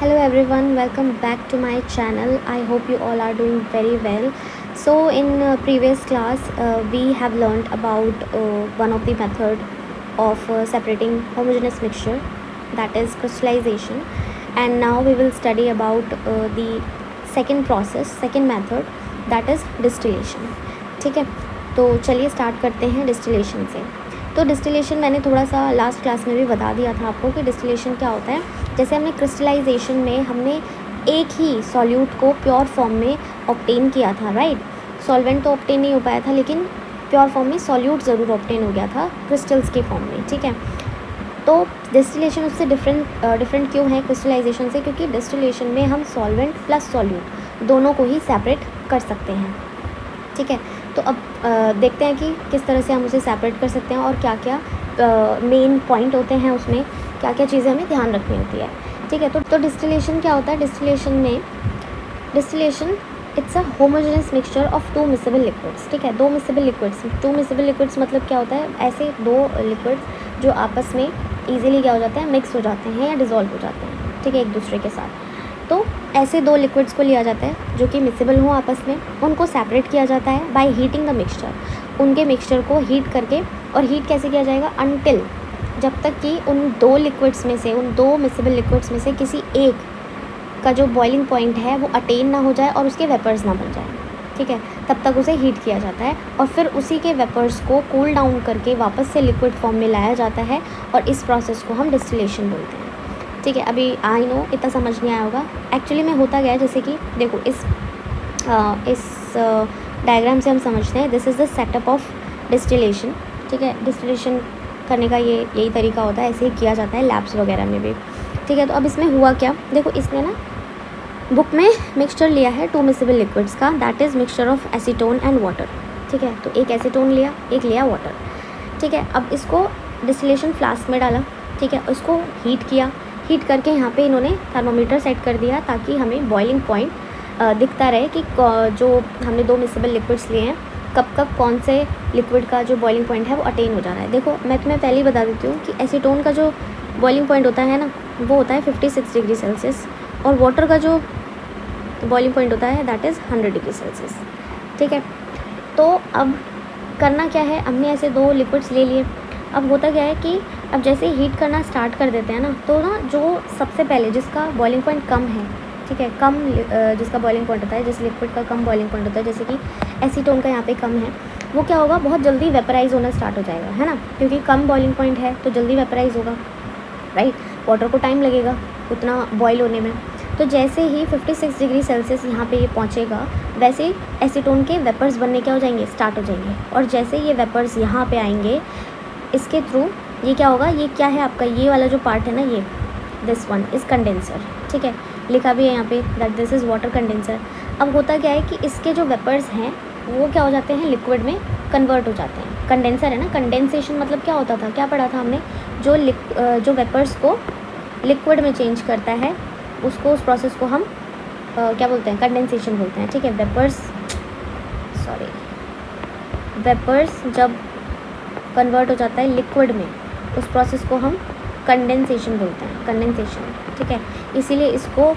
Hello everyone, welcome back to my channel. I hope you all are doing very well. So in previous class we have learned about one of the method of separating homogeneous mixture, that is crystallization, and now we will study about the second method, that is distillation. ठीक है, तो चलिए start करते हैं distillation से। तो distillation मैंने थोड़ा सा लास्ट क्लास में भी बता दिया था आपको कि डिस्टिलेशन क्या होता है। जैसे हमने क्रिस्टलाइजेशन में हमने एक ही सॉल्यूट को प्योर फॉर्म में ऑब्टेन किया था, राइट। सॉल्वेंट तो ऑब्टेन नहीं हो पाया था, लेकिन प्योर फॉर्म में सॉल्यूट ज़रूर ऑब्टेन हो गया था क्रिस्टल्स के फॉर्म में, ठीक है। तो डिस्टिलेशन उससे डिफरेंट क्यों है क्रिस्टलाइजेशन से? क्योंकि डिस्टिलेशन में हम सॉल्वेंट प्लस सॉल्यूट दोनों को ही सेपरेट कर सकते हैं, ठीक है। तो अब देखते हैं कि किस तरह से हम उसे सेपरेट कर सकते हैं और क्या क्या मेन पॉइंट होते हैं, उसमें क्या क्या चीज़ें हमें ध्यान रखनी होती है, ठीक है। तो डिस्टिलेशन क्या होता है? Distillation it's a homogeneous mixture of two miscible liquids, ठीक है। टू मिसेबल लिक्विड्स मतलब क्या होता है? ऐसे दो लिक्विड्स जो आपस में ईजिली क्या हो जाते हैं, मिक्स हो जाते हैं या डिज़ोल्व हो जाते हैं, ठीक है, एक दूसरे के साथ। तो ऐसे दो लिक्विड्स को लिया जाता है जो कि मिसेबल हों आपस में, उनको सेपरेट किया जाता है बाय हीटिंग द मिक्सचर। उनके मिक्सचर को हीट करके, और हीट कैसे किया जाएगा? अनटिल, जब तक कि उन दो लिक्विड्स में से, उन दो मिसेबल लिक्विड्स में से किसी एक का जो बॉइलिंग पॉइंट है वो अटेन ना हो जाए और उसके वेपर्स ना बन जाए, ठीक है, तब तक उसे हीट किया जाता है। और फिर उसी के वेपर्स को कूल डाउन करके वापस से लिक्विड फॉर्म में लाया जाता है, और इस प्रोसेस को हम डिस्टिलेशन बोलते हैं, ठीक है। अभी आई नो इतना समझ नहीं आया होगा। एक्चुअली में होता गया है, जैसे कि देखो इस डायग्राम से हम समझते हैं, this is the setup of distillation, ठीक है। डिस्टिलेशन करने का यही तरीका होता है, ऐसे ही किया जाता है लैब्स वगैरह में भी, ठीक है। तो अब इसमें हुआ क्या, देखो इसने ना बुक में मिक्सचर लिया है टू मिसेबल लिक्विड्स का, that is mixture of acetone and water, ठीक है। तो एक एसीटोन लिया, एक लिया वाटर, ठीक है। अब इसको डिस्टिलेशन फ्लास्क में डाला, ठीक है, उसको हीट किया। हीट करके यहाँ पे इन्होंने थर्मोमीटर सेट कर दिया ताकि हमें बॉइलिंग पॉइंट दिखता रहे कि जो हमने दो मिसेबल लिक्विड्स लिए हैं, कब कौन से लिक्विड का जो बॉइलिंग पॉइंट है वो अटेन हो जा रहा है। देखो मैं तुम्हें पहले ही बता देती हूँ कि एसीटोन का जो बॉइलिंग पॉइंट होता है ना, वो होता है 56 डिग्री सेल्सियस, और वाटर का जो बॉइलिंग पॉइंट होता है दैट इज़ 100 डिग्री सेल्सियस, ठीक है। तो अब करना क्या है, हमने ऐसे दो लिक्विड्स ले लिए। अब होता क्या है कि अब जैसे हीट करना स्टार्ट कर देते हैं ना, तो ना जो सबसे पहले जिसका बॉइलिंग पॉइंट कम है, ठीक है, कम जिसका बॉइलिंग पॉइंट होता है, जिस लिक्विड का कम बॉइलिंग पॉइंट होता है, जैसे कि एसीटोन का यहाँ पे कम है, वो क्या होगा, बहुत जल्दी वेपराइज होना स्टार्ट हो जाएगा, है ना, क्योंकि कम बॉइलिंग पॉइंट है तो जल्दी वेपराइज होगा, राइट। वाटर को टाइम लगेगा उतना बॉयल होने में। तो जैसे ही 56 डिग्री सेल्सियस यहाँ पे ये पहुँचेगा, वैसे ही एसीटोन के वेपर्स बनने क्या हो जाएंगे, स्टार्ट हो जाएंगे। और जैसे ये वेपर्स यहाँ पे आएंगे, इसके थ्रू ये क्या होगा, ये क्या है आपका, ये वाला जो पार्ट है ना, ये दिस वन इज़ कंडेंसर, ठीक है, लिखा भी है यहाँ पे that this is water condenser. अब होता क्या है कि इसके जो वेपर्स हैं वो क्या हो जाते हैं, लिक्विड में कन्वर्ट हो जाते हैं। कंडेंसर है ना, कंडेंसेशन मतलब क्या होता था, क्या पढ़ा था हमने, जो वेपर्स को लिक्विड में चेंज करता है, उसको, उस प्रोसेस को हम क्या बोलते हैं, कंडेंसेशन बोलते हैं, ठीक है। वेपर्स जब कन्वर्ट हो जाता है लिक्विड में, उस प्रोसेस को हम कंडेंसेशन बोलते हैं, कंडेंसेशन, ठीक है। इसीलिए इसको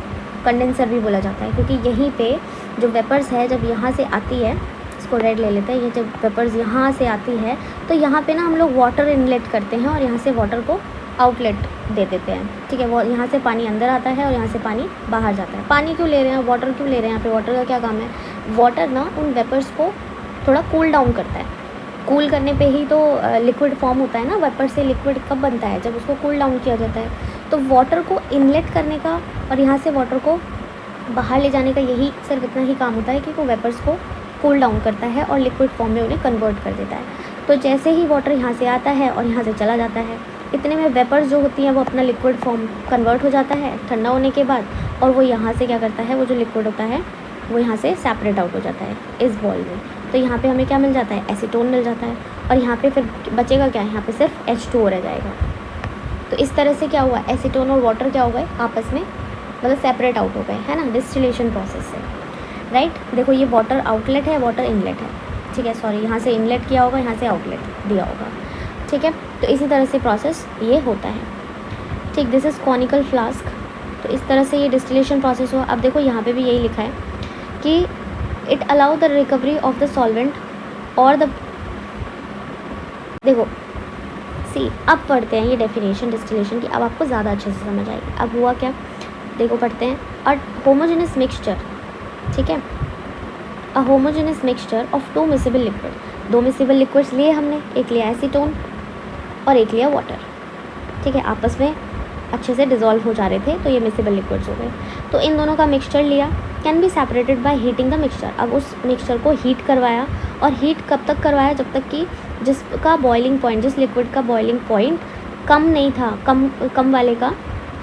कंडेंसर भी बोला जाता है, क्योंकि यहीं पे जो वेपर्स है जब यहाँ से आती है, इसको रेड ले लेते हैं, ये जब वेपर्स यहाँ से आती है तो यहाँ पे ना हम लोग वाटर इनलेट करते हैं और यहाँ से वाटर को आउटलेट दे देते हैं, ठीक है। वो यहाँ से पानी अंदर आता है और यहाँ से पानी बाहर जाता है। पानी क्यों ले रहे हैं, वाटर क्यों ले रहे हैं, यहाँ पे वाटर का क्या काम है? वाटर ना उन वेपर्स को थोड़ा कूल डाउन करता है। कूल करने पे ही तो लिक्विड फॉर्म होता है ना, वेपर से लिक्विड कब बनता है, जब उसको कूल डाउन किया जाता है। तो वाटर को इनलेट करने का और यहाँ से वाटर को बाहर ले जाने का यही सिर्फ इतना ही काम होता है कि वो वेपर्स को कूल डाउन करता है और लिक्विड फॉर्म में उन्हें कन्वर्ट कर देता है। तो जैसे ही वाटर यहाँ से आता है और यहाँ से चला जाता है, इतने में वेपर्स जो होती हैं वो अपना लिक्विड फॉर्म कन्वर्ट हो जाता है ठंडा होने के बाद, और वो यहाँ से क्या करता है, वो जो लिक्विड होता है वो यहाँ से सेपरेट आउट हो जाता है इस बॉल में। तो यहाँ पे हमें क्या मिल जाता है, एसीटोन मिल जाता है, और यहाँ पे फिर बचेगा क्या, यहाँ पे सिर्फ H2O रह जाएगा। तो इस तरह से क्या हुआ, एसीटोन और वाटर क्या हो गए आपस में, मतलब सेपरेट आउट हो गए, है ना, डिस्टिलेशन प्रोसेस से, राइट। देखो ये वाटर आउटलेट है, वाटर इनलेट है, ठीक है, सॉरी, यहाँ से इनलेट किया होगा, यहाँ से आउटलेट दिया होगा, ठीक है। तो इसी तरह से प्रोसेस ये होता है, ठीक। दिस इज़ कॉनिकल फ्लास्क, तो इस तरह से ये डिस्टिलेशन प्रोसेस हुआ। अब देखो यहाँ पे भी यही लिखा है कि it allow the recovery of the solvent और द, देखो सी अब पढ़ते हैं ये डेफिनेशन डिस्टिलेशन की, अब आपको ज़्यादा अच्छे से समझ आएगी। अब हुआ क्या, देखो पढ़ते हैं, अ होमोजेनस मिक्सचर, ठीक है, a homogeneous mixture of two miscible liquid, दो मिसिबल लिक्विड्स लिए हमने, एक लिया एसीटोन और एक लिया वाटर, ठीक है, आपस में अच्छे से डिज़ोल्व हो जा रहे थे तो ये मिसिबल लिक्विड्स हो गए। तो इन दोनों का मिक्सचर लिया, can be separated by heating the mixture, अब उस मिक्सचर को हीट करवाया, और हीट कब तक करवाया, जब तक कि जिसका बॉइलिंग पॉइंट, जिस लिक्विड का बॉइलिंग पॉइंट कम नहीं था, कम वाले का,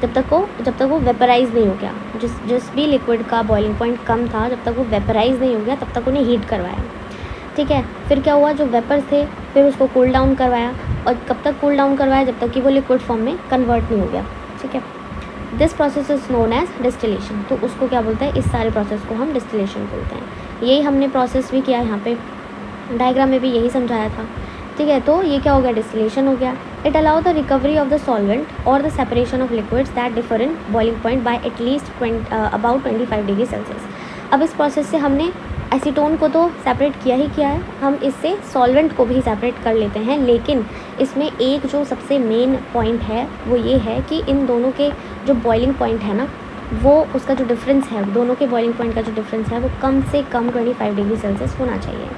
जब तक वो वेपराइज नहीं हो गया, जिस भी लिक्विड का बॉइलिंग पॉइंट कम था, जब तक वो वेपराइज नहीं हो गया तब तक उन्हें हीट करवाया, ठीक है। फिर क्या हुआ, जो वेपर्स थे फिर उसको कूल डाउन करवाया, और कब तक कूल डाउन करवाया, जब तक कि वो लिक्विड फॉर्म में कन्वर्ट नहीं हो गया, ठीक है। This process is known as distillation, तो उसको क्या बोलते हैं, इस सारे प्रोसेस को हम डिस्टिलेशन बोलते हैं। यही हमने प्रोसेस भी किया, यहाँ पे डायग्राम में भी यही समझाया था, ठीक है। तो ये क्या हो गया, डिस्टिलेशन हो गया। It allow the recovery of the solvent और the separation of liquids that differ in boiling point by at least about 25 degree Celsius. अब इस प्रोसेस से हमने एसीटोन को तो सेपरेट किया ही किया है, हम इससे सॉल्वेंट को भी सेपरेट कर लेते हैं, लेकिन इसमें एक जो सबसे मेन पॉइंट है वो ये है कि इन दोनों के जो बॉइलिंग पॉइंट है ना, वो उसका जो डिफरेंस है, दोनों के बॉइलिंग पॉइंट का जो डिफरेंस है वो कम से कम 25 डिग्री सेल्सियस होना चाहिए।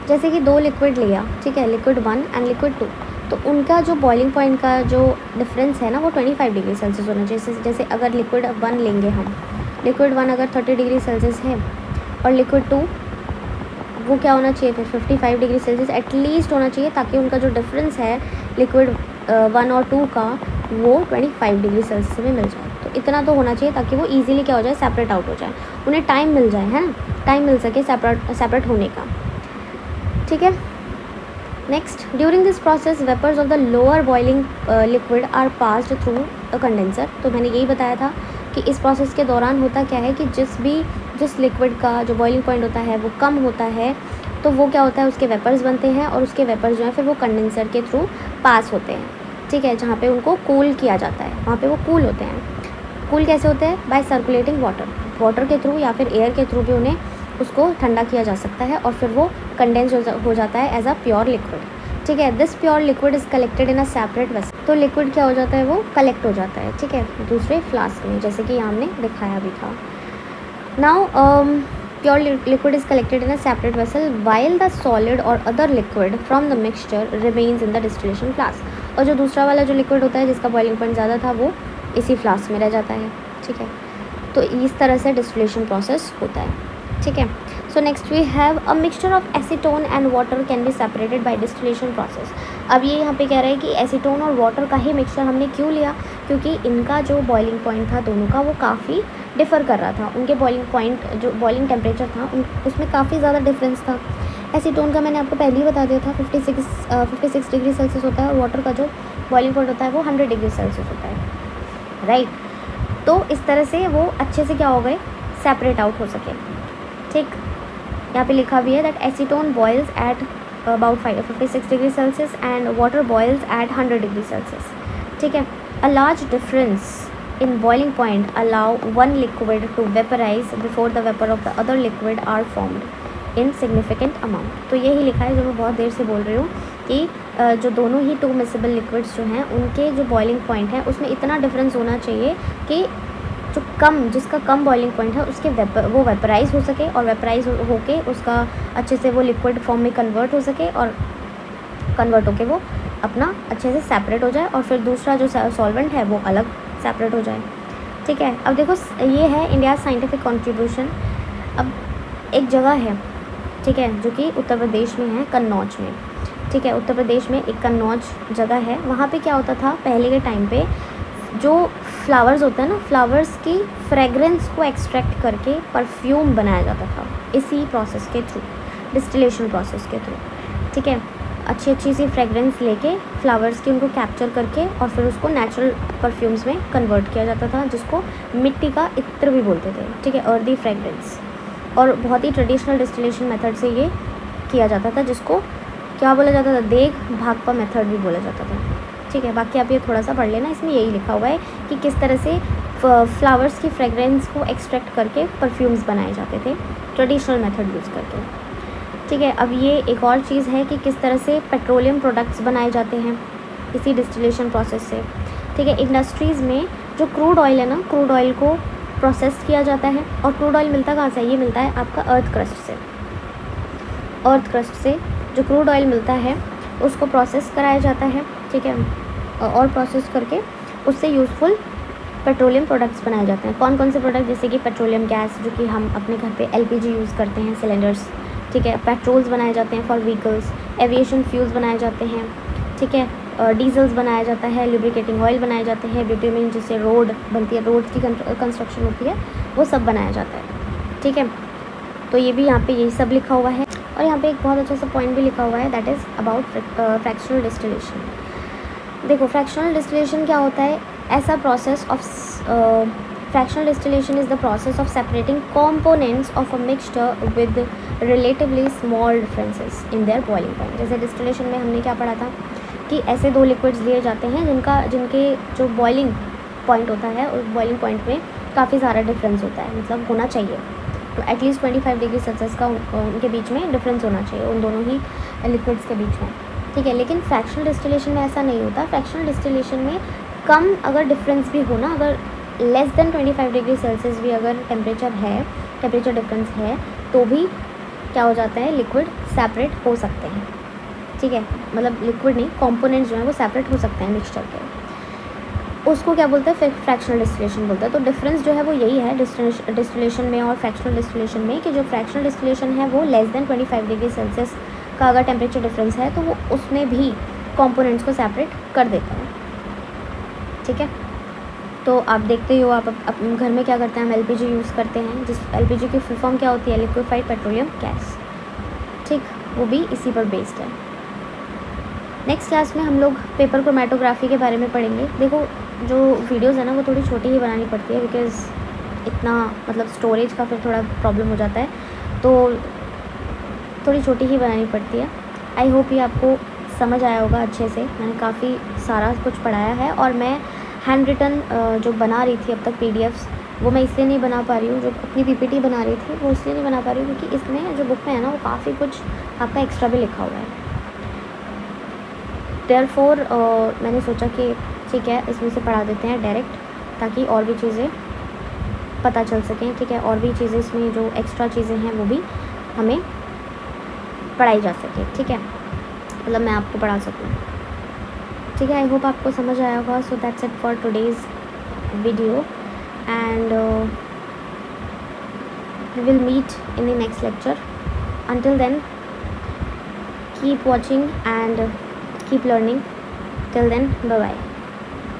जैसे कि दो लिक्विड लिया, ठीक है, लिक्विड 1 एंड लिक्विड 2, तो उनका जो बॉइलिंग पॉइंट का जो डिफरेंस है ना वो 25 डिग्री सेल्सियस होना चाहिए। जैसे अगर लिक्विड 1 लेंगे हम, लिक्विड 1 अगर 30 डिग्री सेल्सियस है और लिक्विड 2 वो क्या होना चाहिए, फिर 55 डिग्री सेल्सियस एटलीस्ट होना चाहिए, ताकि उनका जो डिफरेंस है लिक्विड 1 और 2 का वो 25 डिग्री सेल्सियस में मिल जाए। तो इतना तो होना चाहिए ताकि वो इजीली क्या हो जाए, सेपरेट आउट हो जाए, उन्हें टाइम मिल जाए, है ना, टाइम मिल सके सेपरेट होने का, ठीक है। Next, during this process vapours of the lower boiling liquid are passed through a condenser. तो मैंने यही बताया था कि इस प्रोसेस के दौरान होता क्या है कि जिस लिक्विड का जो बॉइलिंग पॉइंट होता है वो कम होता है, तो वो क्या होता है, उसके वेपर्स बनते हैं, और उसके वेपर्स जो हैं फिर वो कंडेंसर के थ्रू पास होते हैं, ठीक है, जहाँ पे उनको कूल किया जाता है, वहाँ पे वो कूल होते हैं। कूल कैसे होते हैं, बाय सर्कुलेटिंग वाटर के थ्रू या फिर एयर के थ्रू भी उन्हें उसको ठंडा किया जा सकता है, और फिर वो कंडेंस हो जाता है एज अ प्योर लिक्विड, ठीक है। This pure liquid is collected in a separate vessel, तो लिक्विड क्या हो जाता है, वो कलेक्ट हो जाता है, ठीक है, दूसरे फ्लास्क में, जैसे कि हमने दिखाया भी था। Now pure liquid is collected in a separate vessel while the solid और other liquid from the mixture remains in the distillation flask, और जो दूसरा वाला जो लिक्विड होता है जिसका बॉइलिंग पॉइंट ज़्यादा था वो इसी फ्लास्क में रह जाता है, ठीक है। तो इस तरह से डिस्टिलेशन प्रोसेस होता है, ठीक है। So next we have a mixture of acetone and water can be separated by distillation process. अब ये यहाँ पे कह रहा है कि एसीटोन और वाटर का ही मिक्सचर हमने क्यों लिया, क्योंकि इनका जो बॉइलिंग पॉइंट था दोनों का वो काफ़ी डिफ़र कर रहा था, उनके बॉइलिंग पॉइंट जो बॉइलिंग टेम्परेचर था उसमें काफ़ी ज़्यादा डिफरेंस था। एसीटोन का मैंने आपको पहले ही बता दिया था 56 डिग्री सेल्सियस होता है, और वाटर का जो बॉइलिंग पॉइंट होता है वो 100 डिग्री सेल्सियस होता है, राइट। तो इस तरह से वो अच्छे से क्या हो गए, सेपरेट आउट हो सके, ठीक। यहाँ पे लिखा भी है that acetone boils at about 56 degree Celsius and water boils at 100 degree Celsius, ठीक है। A large difference in boiling point allow one liquid to vaporize before the vapor of the other liquid are formed in significant amount। तो यही लिखा है जो मैं बहुत देर से बोल रही हूँ कि जो दोनों ही टू मिसिबल लिक्विड्स जो हैं उनके जो बॉइलिंग पॉइंट है उसमें इतना डिफरेंस होना चाहिए कि जिसका कम बॉइलिंग पॉइंट है उसके वो वेपराइज हो सके, और वेपराइज होके उसका अच्छे से वो लिक्विड फॉर्म में कन्वर्ट हो सके, और कन्वर्ट होके वो अपना अच्छे से सेपरेट हो जाए, और फिर दूसरा जो सॉल्वेंट है वो अलग सेपरेट हो जाए, ठीक है। अब देखो ये है इंडिया साइंटिफिक कंट्रीब्यूशन। अब एक जगह है, ठीक है, जो कि उत्तर प्रदेश में है, कन्नौज में, ठीक है, उत्तर प्रदेश में एक कन्नौज जगह है। वहाँ पे क्या होता था पहले के टाइम पे, जो फ्लावर्स होता है ना, फ्लावर्स की फ्रेगरेंस को एक्सट्रैक्ट करके परफ्यूम बनाया जाता था इसी प्रोसेस के थ्रू, डिस्टिलेशन प्रोसेस के थ्रू, ठीक है। अच्छी सी फ्रेगरेंस लेके फ्लावर्स की उनको कैप्चर करके और फिर उसको नेचुरल परफ्यूम्स में कन्वर्ट किया जाता था, जिसको मिट्टी का इत्र भी बोलते थे, ठीक है, अर्दी फ्रेगरेंस। और बहुत ही ट्रेडिशनल डिस्टिलेशन मेथड से ये किया जाता था, जिसको क्या बोला जाता था, देग भागपा मेथड भी बोला जाता था, ठीक है। बाकी आप ये थोड़ा सा पढ़ लेना, इसमें यही लिखा हुआ है कि किस तरह से फ्लावर्स की फ्रेगरेंस को एक्सट्रैक्ट करके परफ्यूम्स बनाए जाते थे ट्रेडिशनल मेथड यूज़ करके। ठीक है, अब ये एक और चीज़ है कि किस तरह से पेट्रोलियम प्रोडक्ट्स बनाए जाते हैं इसी डिस्टिलेशन प्रोसेस से। ठीक है, इंडस्ट्रीज़ में जो क्रूड ऑयल है ना, क्रूड ऑयल को प्रोसेस किया जाता है। और क्रूड ऑयल मिलता कहाँ से है? ये मिलता है आपका अर्थ क्रस्ट से। अर्थ क्रस्ट से जो क्रूड ऑयल मिलता है उसको प्रोसेस कराया जाता है। ठीक है, और प्रोसेस करके उससे यूज़फुल पेट्रोलियम प्रोडक्ट्स बनाए जाते हैं। कौन कौन से प्रोडक्ट? जैसे कि पेट्रोलियम गैस, जो कि हम अपने घर पे एलपीजी यूज़ करते हैं, सिलेंडर्स। ठीक है, पेट्रोल्स बनाए जाते हैं फॉर व्हीकल्स, एविएशन फ्यूल्स बनाए जाते हैं। ठीक है, डीजल्स बनाया जाता है, लुब्रिकेटिंग ऑयल बनाए जाते हैं, बिट्यूमेन जिससे रोड बनती है, रोड की कंस्ट्रक्शन होती है, वो सब बनाया जाता है। ठीक है, तो ये भी यहाँ पे यही सब लिखा हुआ है। और यहाँ पे एक बहुत अच्छा सा पॉइंट भी लिखा हुआ है, that is about fractional distillation. देखो, फ्रैक्शनल डिस्टिलेशन क्या होता है? ऐसा process of fractional distillation is the process of separating components of a mixture with relatively small differences in their boiling point। जैसे डिस्टिलेशन में हमने क्या पढ़ा था कि ऐसे दो लिक्विड्स लिए जाते हैं जिनके जो बॉइलिंग पॉइंट होता है, उस बॉइलिंग पॉइंट में काफ़ी सारा डिफरेंस होता है, मतलब होना चाहिए। तो एटलीस्ट 25 डिग्री सेल्सियस का उनके बीच में डिफरेंस होना चाहिए, उन दोनों ही लिक्विड्स के बीच में। ठीक है, लेकिन फ्रैक्शनल डिस्टिलेशन में ऐसा नहीं होता। फ्रैक्शनल डिस्टिलेशन में कम अगर डिफरेंस भी हो ना, अगर लेस देन 25 डिग्री सेल्सियस भी अगर टेम्परेचर डिफरेंस है, तो भी क्या हो जाता है, लिक्विड सेपरेट हो सकते हैं। ठीक है, मतलब लिक्विड नहीं, कंपोनेंट्स जो हैं वो सेपरेट हो सकते हैं मिक्सचर के। उसको क्या बोलते हैं? फिर फ्रैक्शनल डिस्टिलेशन बोलते हैं। तो डिफरेंस जो है वो यही है डिस्टिलेशन में और फ्रैक्शनल डिस्टिलेशन में, कि जो फ्रैक्शनल डिस्टिलेशन है वो लेस देन 25 डिग्री सेल्सियस का अगर टेम्परेचर डिफरेंस है तो वो उसमें भी कंपोनेंट्स को सेपरेट कर देता है। ठीक है, तो आप देखते हो, आप अपने घर में क्या करते हैं, हम एलपीजी यूज़ करते हैं, जिस एलपीजी की फुल फॉर्म क्या होती है? Liquefied petroleum gas. ठीक, वो भी इसी पर बेस्ड है। नेक्स्ट क्लास में हम लोग पेपर क्रोमेटोग्राफी के बारे में पढ़ेंगे। देखो, जो वीडियोज़ है ना वो थोड़ी छोटी ही बनानी पड़ती है, बिकॉज़ इतना मतलब स्टोरेज का फिर थोड़ा प्रॉब्लम हो जाता है, तो थोड़ी छोटी ही बनानी पड़ती है। आई होप ये आपको समझ आया होगा अच्छे से। मैंने काफ़ी सारा कुछ पढ़ाया है, और मैं हैंड रिटन जो बना रही थी अब तक पीडीएफ्स, वो मैं इसलिए नहीं बना पा रही हूँ, जो अपनी पीपीटी बना रही थी वो इसलिए नहीं बना पा रही हूँ क्योंकि इसमें जो बुक में है ना वो काफ़ी कुछ आपका एक्स्ट्रा भी लिखा हुआ है। देयरफॉर मैंने सोचा कि ठीक है, इसमें से पढ़ा देते हैं डायरेक्ट, ताकि और भी चीज़ें पता चल सकें। ठीक है, और भी चीज़ें इसमें जो एक्स्ट्रा चीज़ें हैं वो भी हमें पढ़ाई जा सके। ठीक है, मतलब मैं आपको पढ़ा सकूँ। ठीक है, आई होप आपको समझ आया होगा। So that's it for today's video, and we will meet in the next lecture. Until then, keep watching and keep learning. Till then, bye bye.